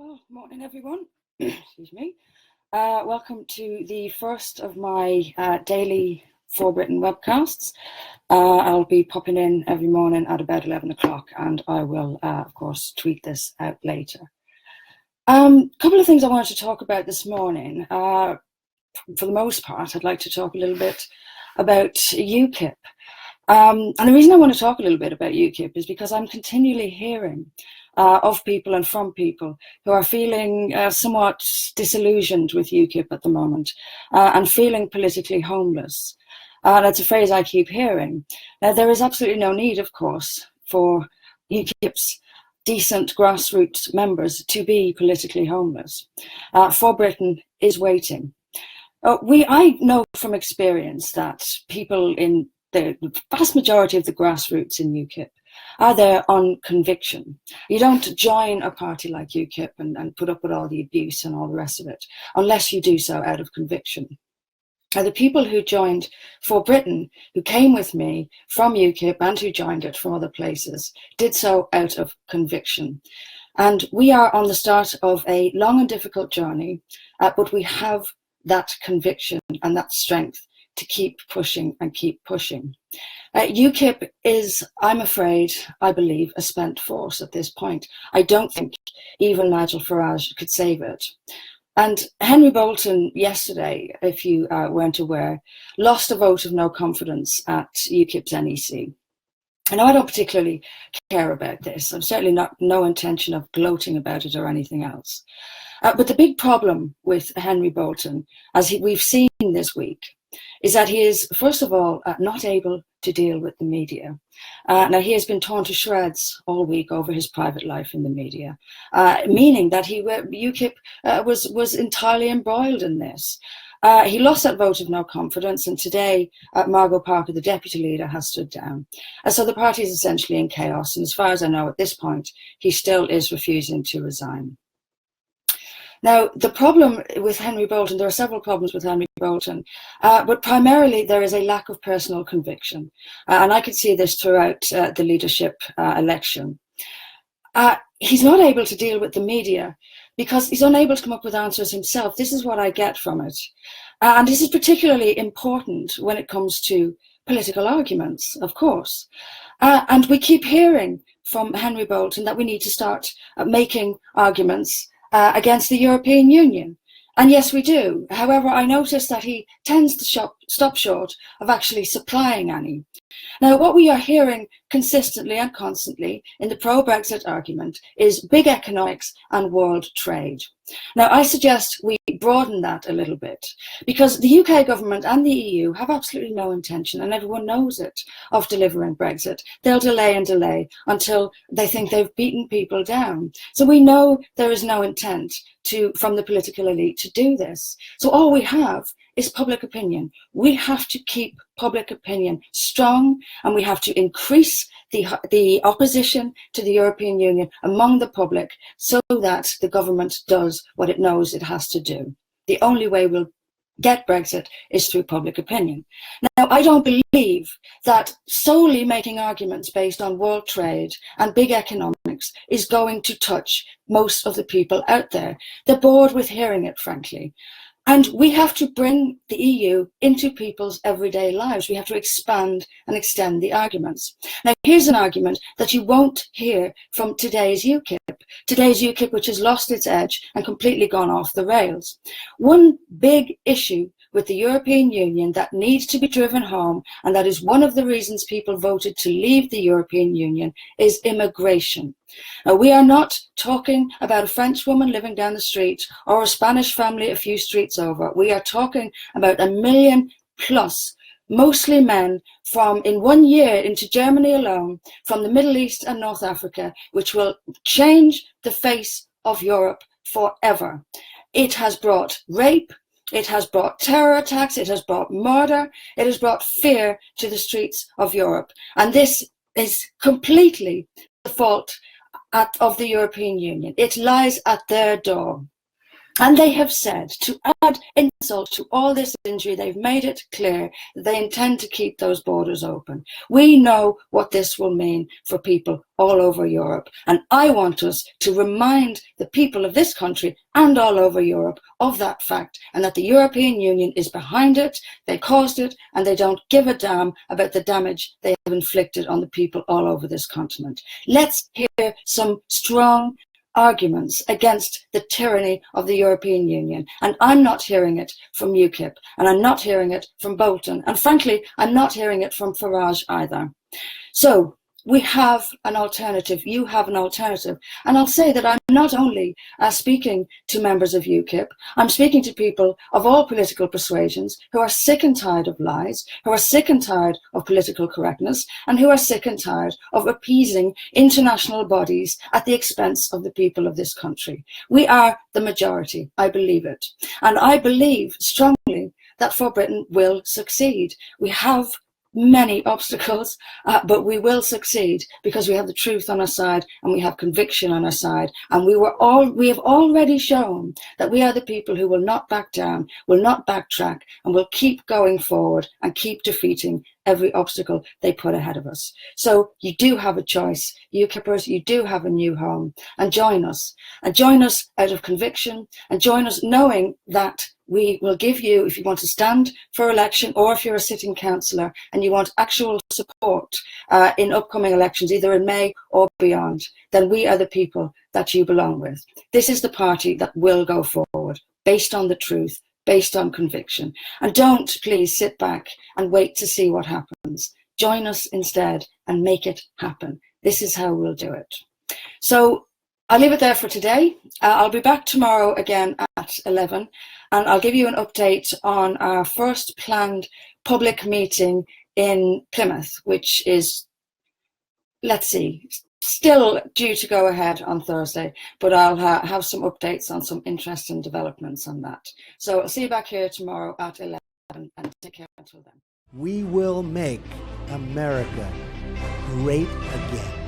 Well, morning everyone. Excuse me. Welcome to the first of my daily ForBritain webcasts. I'll be popping in every morning at about 11 o'clock, and I will, of course, tweet this out later. A couple of things I wanted to talk about this morning. For the most part, I'd like to talk a little bit about UKIP. And the reason I want to talk a little bit about UKIP is because I'm continually hearing of people and from people who are feeling somewhat disillusioned with UKIP at the moment and feeling politically homeless. That's a phrase I keep hearing. Now, there is absolutely no need, of course, for UKIP's decent grassroots members to be politically homeless. ForBritain is waiting. I know from experience that people in the vast majority of the grassroots in UKIP are there on conviction. You don't join a party like UKIP and put up with all the abuse and all the rest of it, unless you do so out of conviction. Now, the people who joined ForBritain, who came with me from UKIP and who joined it from other places, did so out of conviction. And we are on the start of a long and difficult journey, but we have that conviction and that strength to keep pushing and keep pushing. UKIP is, I'm afraid, I believe, a spent force at this point. I don't think even Nigel Farage could save it. And Henry Bolton yesterday, if you weren't aware, lost a vote of no confidence at UKIP's NEC. And I don't particularly care about this. I'm certainly no intention of gloating about it or anything else. But the big problem with Henry Bolton, as we've seen this week, is that he is, first of all, not able to deal with the media. Now, he has been torn to shreds all week over his private life in the media, meaning that UKIP was entirely embroiled in this. He lost that vote of no confidence, and today Margot Parker, the deputy leader, has stood down. So the party is essentially in chaos, and as far as I know at this point, he still is refusing to resign. Now, the problem with Henry Bolton, there are several problems with Henry Bolton, but primarily there is a lack of personal conviction. And I could see this throughout the leadership election. He's not able to deal with the media because he's unable to come up with answers himself. This is what I get from it. And this is particularly important when it comes to political arguments, of course. And we keep hearing from Henry Bolton that we need to start making arguments against the European Union. And yes, we do. However, I notice that he tends to stop short of actually supplying any. Now, what we are hearing consistently and constantly in the pro-Brexit argument is big economics and world trade. Now, I suggest we broaden that a little bit, because the UK government and the EU have absolutely no intention, and everyone knows it, of delivering Brexit. They'll delay and delay until they think they've beaten people down. So we know there is no intent from the political elite to do this. So all we have is public opinion. We have to keep public opinion strong, and we have to increase the opposition to the European Union among the public so that the government does what it knows it has to do. The only way we'll get Brexit is through public opinion. Now, I don't believe that solely making arguments based on world trade and big economics is going to touch most of the people out there. They're bored with hearing it, frankly. And we have to bring the EU into people's everyday lives. We have to expand and extend the arguments. Now, here's an argument that you won't hear from today's UKIP, which has lost its edge and completely gone off the rails. One big issue with the European Union that needs to be driven home, and that is one of the reasons people voted to leave the European Union, is immigration. Now, we are not talking about a French woman living down the street or a Spanish family a few streets over. We are talking about 1 million plus, mostly men, from in 1 year into Germany alone, from the Middle East and North Africa, which will change the face of Europe forever. It has brought rape, it has brought terror attacks, it has brought murder, it has brought fear to the streets of Europe. And this is completely the fault of the European Union. It lies at their door. And they have said, to add insult to all this injury, they've made it clear that they intend to keep those borders open. We know what this will mean for people all over Europe. And I want us to remind the people of this country and all over Europe of that fact, and that the European Union is behind it, they caused it, and they don't give a damn about the damage they have inflicted on the people all over this continent. Let's hear some strong arguments against the tyranny of the European Union. And I'm not hearing it from UKIP, and I'm not hearing it from Bolton, and frankly, I'm not hearing it from Farage either. So we have an alternative, you have an alternative. And I'll say that I'm not only speaking to members of UKIP, I'm speaking to people of all political persuasions who are sick and tired of lies, who are sick and tired of political correctness, and who are sick and tired of appeasing international bodies at the expense of the people of this country. We are the majority, I believe it. And I believe strongly that ForBritain will succeed. We have many obstacles, but we will succeed because we have the truth on our side and we have conviction on our side. And we have already shown that we are the people who will not back down, will not backtrack, and will keep going forward and keep defeating every obstacle they put ahead of us. So you do have a choice, UKIPers, you do have a new home, and join us out of conviction, and join us knowing that we will give you, if you want to stand for election, or if you're a sitting councillor and you want actual support in upcoming elections, either in May or beyond, then we are the people that you belong with. This is the party that will go forward based on the truth, based on conviction. And don't please sit back and wait to see what happens. Join us instead and make it happen. This is how we'll do it. So I'll leave it there for today. I'll be back tomorrow again at 11, and I'll give you an update on our first planned public meeting in Plymouth, which is, let's see, still due to go ahead on Thursday, but I'll have some updates on some interesting developments on that. So I'll see you back here tomorrow at 11, and take care until then. We will make America great again.